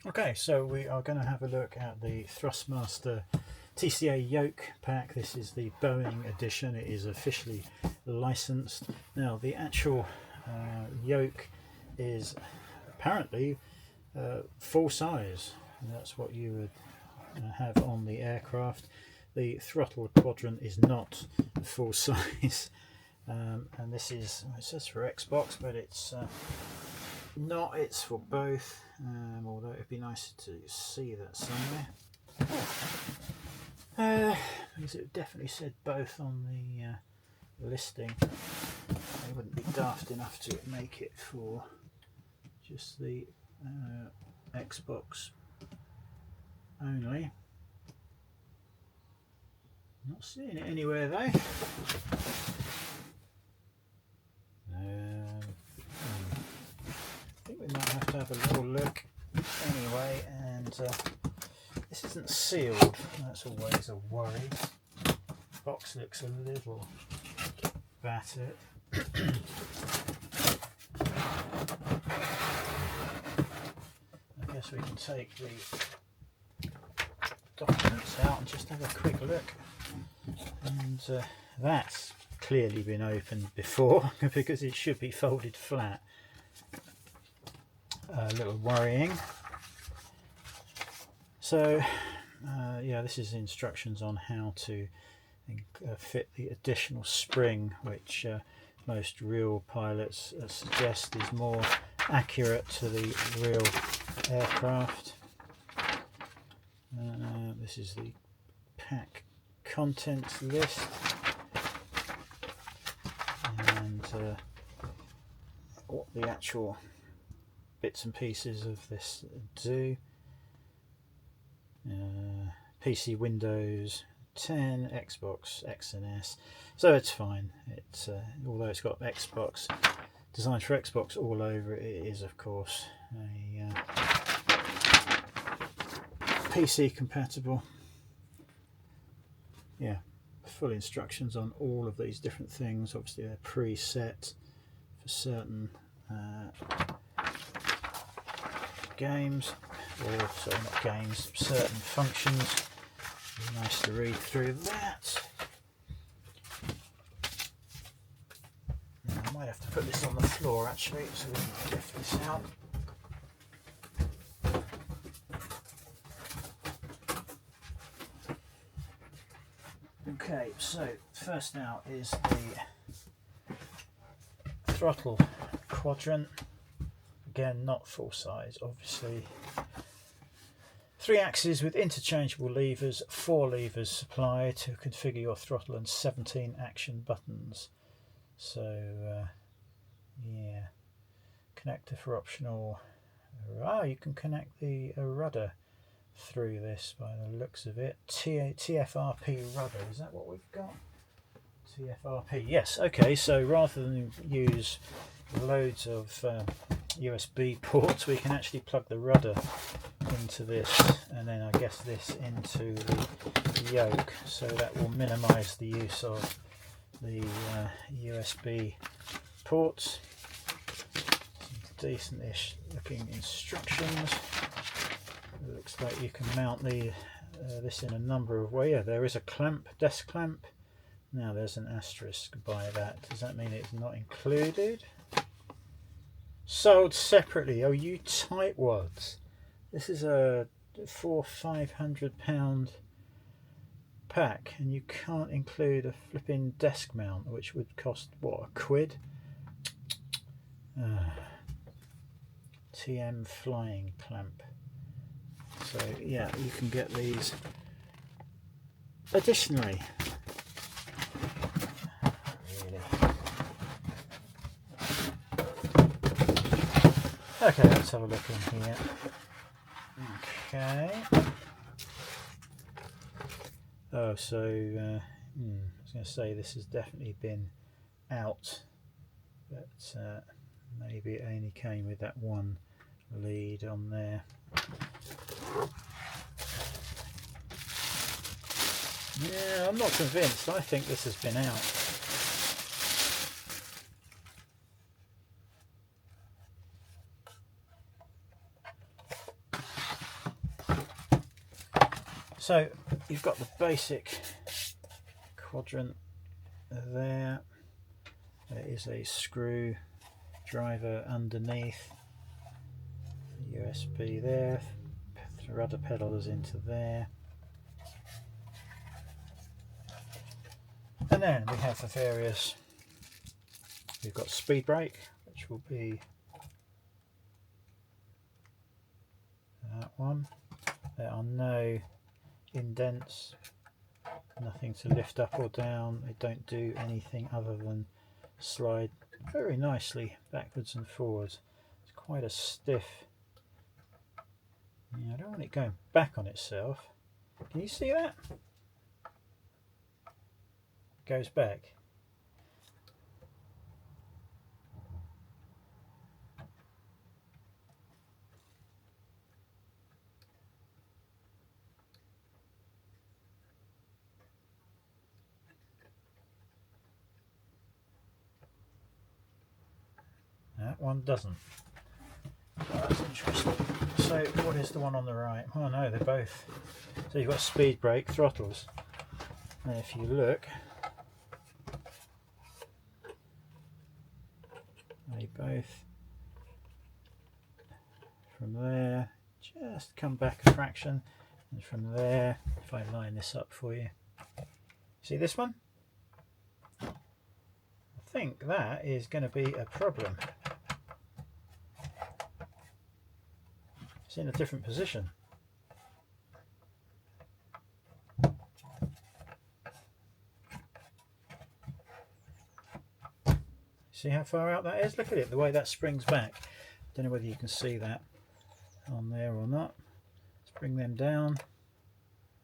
Okay, so we are going to have a look at the Thrustmaster TCA Yoke pack. This is the Boeing edition. It is officially licensed. Now the actual yoke is apparently full size. That's what you would have on the aircraft. The Throttle Quadrant is not full size, and this is, it says for Xbox, but it's not, it's for both, although it'd be nice to see that somewhere, because it definitely said both on the listing. They wouldn't be daft enough to make it for just the Xbox only. Not seeing it anywhere though. I think we might have to have a little look anyway, and this isn't sealed. That's always a worry. The box looks a little battered. I guess we can take the documents out and just have a quick look. And that's clearly been opened before because it should be folded flat. A little worrying. So yeah, this is instructions on how to fit the additional spring, which most real pilots suggest is more accurate to the real aircraft. This is the pack contents list, and what the actual bits and pieces of this do. PC, Windows 10, Xbox X and S, so it's fine. It's although it's got Xbox, designed for Xbox all over it, it is of course a PC compatible. Yeah, full instructions on all of these different things. Obviously they're preset for certain games, or sorry, not games, certain functions. Nice to read through that. Now, I might have to put this on the floor actually, so we can lift this out. Okay, so first now is the Throttle Quadrant. Again, not full size, obviously. 3 axes with interchangeable levers, 4 levers supplied to configure your throttle, and 17 action buttons. So yeah, connector for optional. You can connect the rudder through this by the looks of it. TFRP rudder, is that what we've got? TFRP, yes. Okay, so rather than use loads of USB ports, we can actually plug the rudder into this, and then I guess this into the yoke, so that will minimize the use of the USB ports. Some decent-ish looking instructions. It looks like you can mount the this in a number of ways. Yeah, there is a clamp, desk clamp. Now there's an asterisk by that. Does that mean it's not included? Sold separately. Oh, you tightwads. This is a £400-500 pack, and you can't include a flipping desk mount, which would cost what, £1? TM flying clamp. So yeah, you can get these additionally. Okay, let's have a look in here. Okay. Oh, so I was going to say this has definitely been out, but maybe it only came with that one lead on there. Yeah, I'm not convinced. I think this has been out. So you've got the basic quadrant there. There is a screw driver underneath, the USB there, the rudder pedal is into there, and then we have the various, we've got speed brake, which will be that one. There are no indents, nothing to lift up or down. They don't do anything other than slide very nicely backwards and forwards. It's quite a stiff. Yeah, I don't want it going back on itself. Can you see that? It goes back. That one doesn't. Oh, that's interesting. So what is the one on the right? Oh no, they're both. So you've got speed brake throttles. And if you look, they both, from there, just come back a fraction. And from there, if I line this up for you, see this one? I think that is going to be a problem. It's in a different position. See how far out that is? Look at it, the way that springs back. Don't know whether you can see that on there or not. Let's bring them down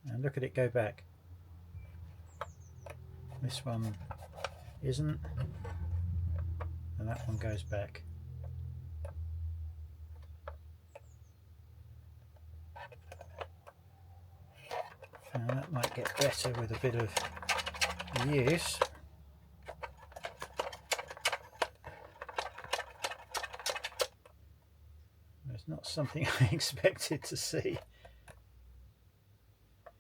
and look at it go back. This one isn't, and that one goes back. And that might get better with a bit of use. It's not something I expected to see.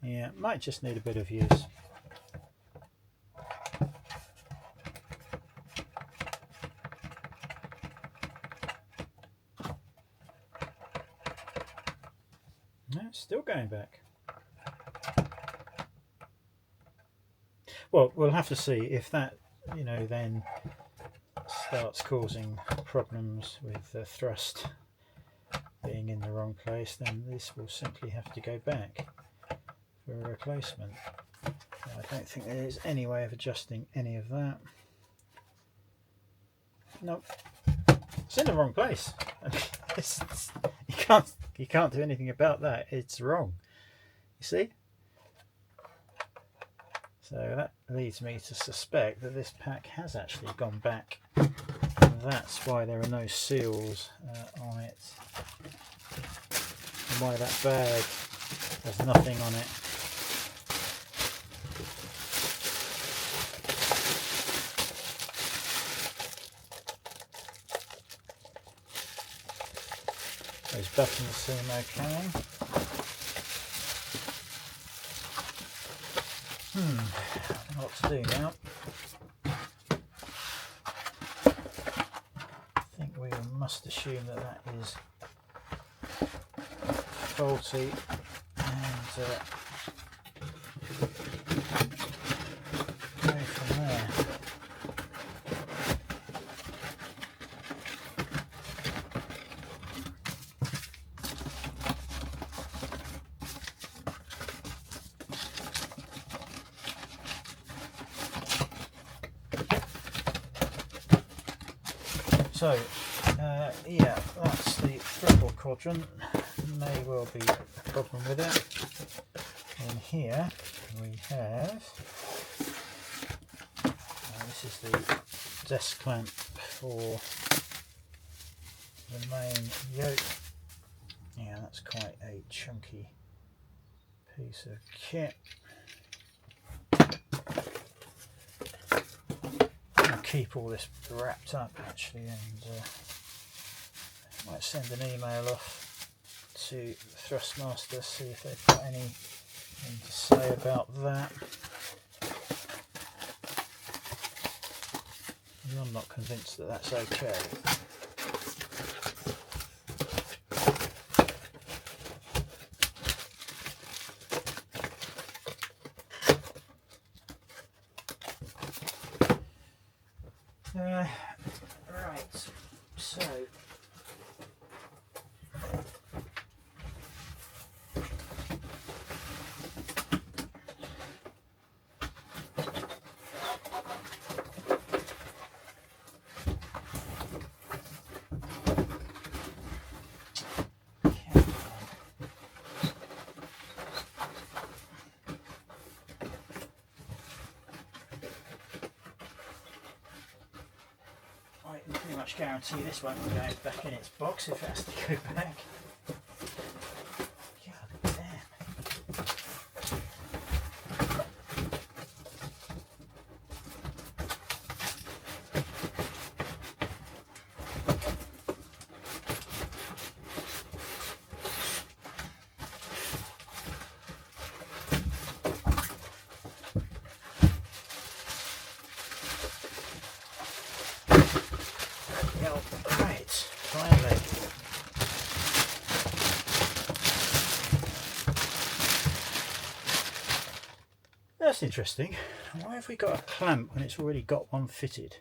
Yeah, might just need a bit of use. No, it's still going back. Well, we'll have to see if that, you know, then starts causing problems with the thrust being in the wrong place, then this will simply have to go back for a replacement. I don't think there is any way of adjusting any of that. Nope, it's in the wrong place. You can't do anything about that. It's wrong. You see? So that leads me to suspect that this pack has actually gone back. And that's why there are no seals on it. And why that bag has nothing on it. Those buttons seem okay. I don't know what to do now. I think we must assume that that is faulty and go from there. So, yeah, that's the throttle quadrant. May well be a problem with it. And here we have, this is the desk clamp for the main yoke. Yeah, that's quite a chunky piece of kit. Keep all this wrapped up actually, and might send an email off to Thrustmaster, see if they've got any Anything to say about that? I'm not convinced that that's okay. Right, so I can pretty much guarantee this won't go back in its box if it has to go back. God damn. Right, finally. That's interesting. Why have we got a clamp when it's already got one fitted?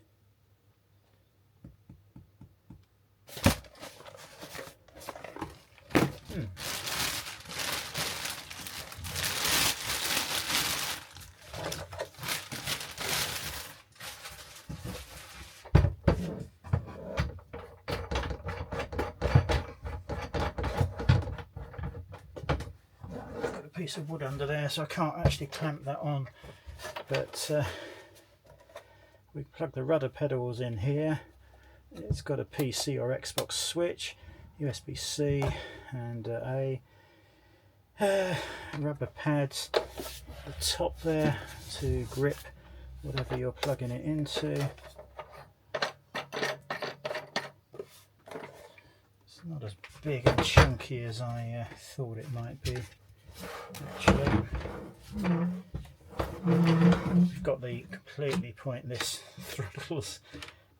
Piece of wood under there, so I can't actually clamp that on, but we plug the rudder pedals in here. It's got a PC or Xbox switch, USB-C and A, rubber pads at the top there to grip whatever you're plugging it into. It's not as big and chunky as I thought it might be. Actually, we've got the completely pointless throttles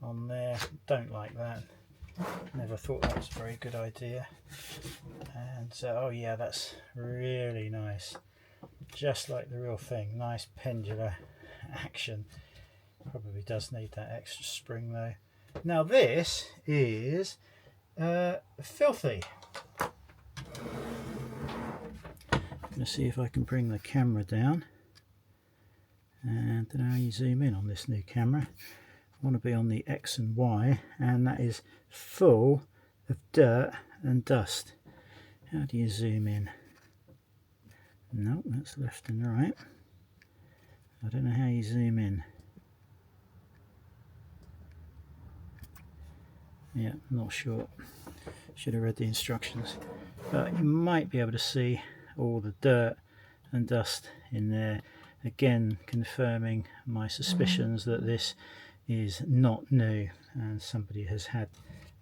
on there. Don't like that. Never thought that was a very good idea. And oh yeah, that's really nice. Just like the real thing. Nice pendular action. Probably does need that extra spring though. Now this is filthy. I'm going to see if I can bring the camera down, and I don't know how you zoom in on this new camera. I want to be on the X and Y, and that is full of dirt and dust. How do you zoom in? No, that's left and right. I don't know how you zoom in. Yeah, not sure. Should have read the instructions. But you might be able to see all the dirt and dust in there, again confirming my suspicions that this is not new and somebody has had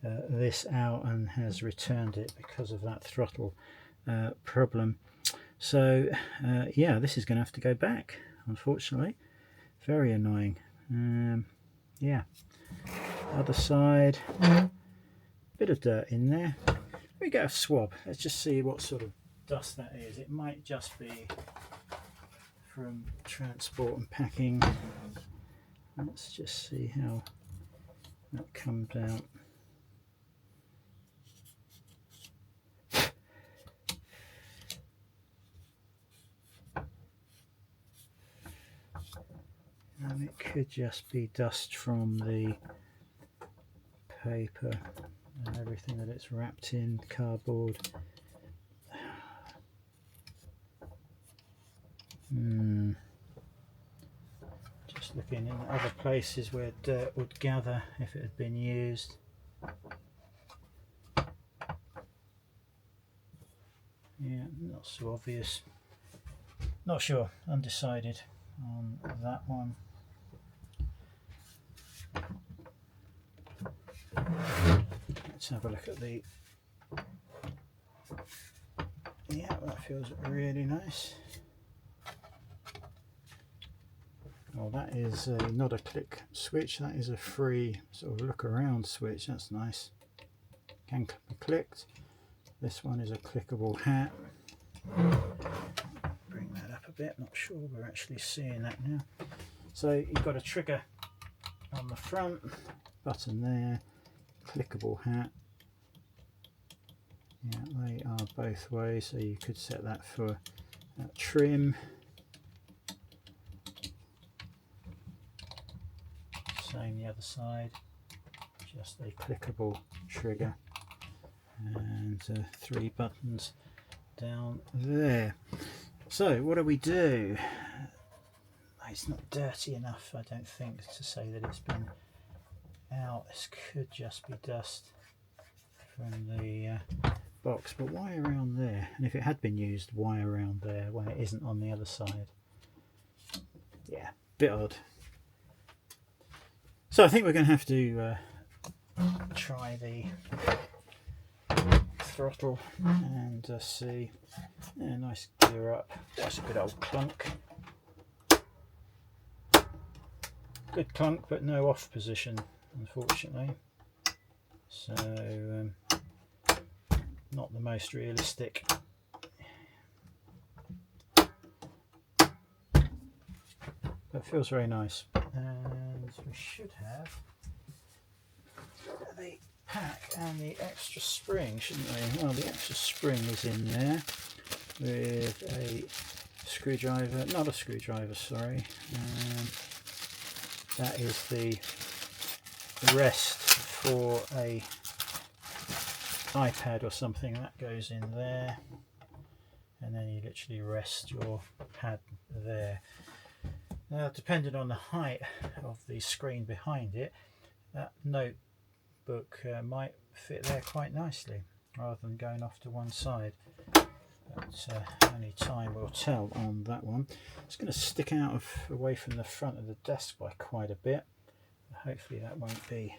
this out and has returned it because of that throttle problem. So yeah, this is going to have to go back, unfortunately. Very annoying. Yeah, other side, bit of dirt in there. We get a swab. Let's just see what sort of dust that is. It might just be from transport and packing. Let's just see how that comes out. And it could just be dust from the paper and everything that it's wrapped in, cardboard. Just looking in other places where dirt would gather if it had been used. Yeah, not so obvious. Not sure, undecided on that one. Let's have a look at the... Yeah, that feels really nice. Oh, that is not a click switch, that is a free sort of look around switch. That's nice. Can be clicked. This one is a clickable hat. Bring that up a bit, not sure we're actually seeing that now. So you've got a trigger on the front, button there, clickable hat. Yeah, they are both ways, so you could set that for trim. Same the other side, just a clickable trigger, and 3 buttons down there. So what do we do? It's not dirty enough, I don't think, to say that it's been out. This could just be dust from the box, but why around there? And if it had been used, why around there when it isn't on the other side? Yeah, bit odd. So I think we're going to have to try the throttle and see. Yeah, nice gear up. That's a good old clunk. Good clunk, but no off position, unfortunately. So not the most realistic. But it feels very nice. And we should have the pack and the extra spring, shouldn't we? Well, the extra spring is in there with a screwdriver, not a screwdriver, sorry. That is the rest for a iPad or something. That goes in there, and then you literally rest your pad there. Now, depending on the height of the screen behind it, that notebook might fit there quite nicely rather than going off to one side. But only time will tell on that one. It's going to stick out away from the front of the desk by quite a bit. Hopefully that won't be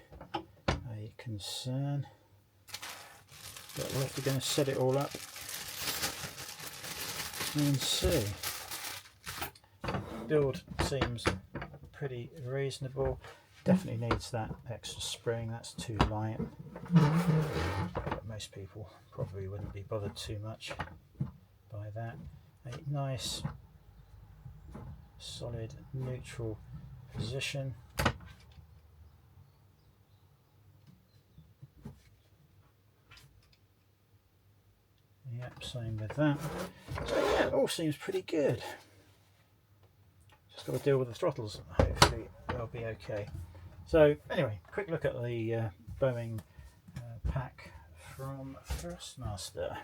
a concern. But we're going to set it all up and see. Build seems pretty reasonable. Definitely needs that extra spring, that's too light. But most people probably wouldn't be bothered too much by that. A nice solid neutral position. Yep, same with that. So yeah, it all seems pretty good. Just got to deal with the throttles. Hopefully they'll be okay. So anyway, quick look at the Boeing pack from Thrustmaster.